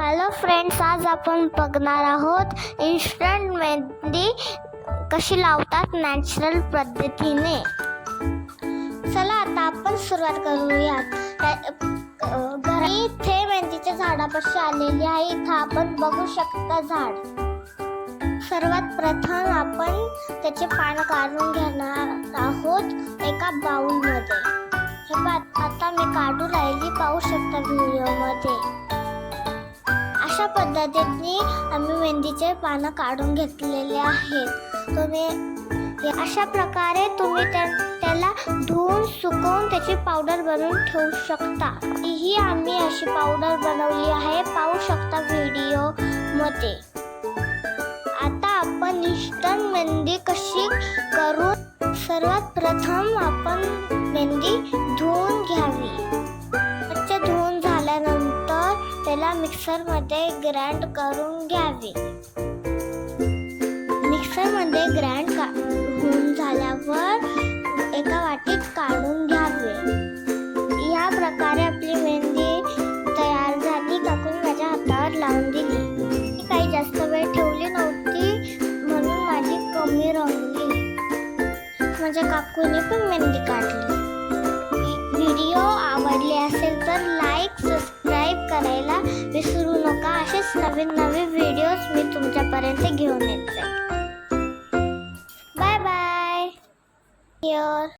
Hello friends, आज आपण बघणार आहोत इन्स्टंट मेहंदी कशी लावतात नॅचरल पद्धतीने. चला आता आपण सुरुवात करूयात. घरी इथे मेहंदीच्या झाडापाशी आलेली आहे. इथं आपण बघू शकता झाड. सर्वात प्रथम आपण त्याचे पान काढून घेणार आहोत एका बाउलमध्ये. हे आता मी काढू राहिली, पाहू शकता व्हिडिओमध्ये. अशा पद्धतीने आम्ही मेहंदीचे पानं काढून घेतलेले आहेत. तुम्ही अशा प्रकारे त्याला धुवून सुकवून त्याची पावडर बनवून ठेवू शकता. ही आम्ही अशी पावडर बनवली आहे, पाहू शकता व्हिडिओमध्ये. आता आपण इन्स्टंट मेहंदी कशी करू. सर्वात प्रथम आपण मेहंदी धुवून घ्यावी. स्वच्छ धुवून झाल्यानंतर त्याला मिक्सरमध्ये ग्राइंड करून घ्यावे. मिक्सरमध्ये ग्राइंड होऊन झाल्यावर एका वाटीत काढून घ्यावे. या प्रकारे आपली मेहंदी तयार झाली. काकूने माझ्या हातावर लावून दिली. काही जास्त वेळ ठेवली नव्हती म्हणून माझी कमी रंगली. माझ्या काकूने पण मेहंदी काढली. व्हिडिओ आवडले असेल तर लाईक, सबस्क्राईब करायला विसरू नका. असेच नवीन व्हिडिओज मी तुमच्यापर्यंत घेऊन येते. Bye bye.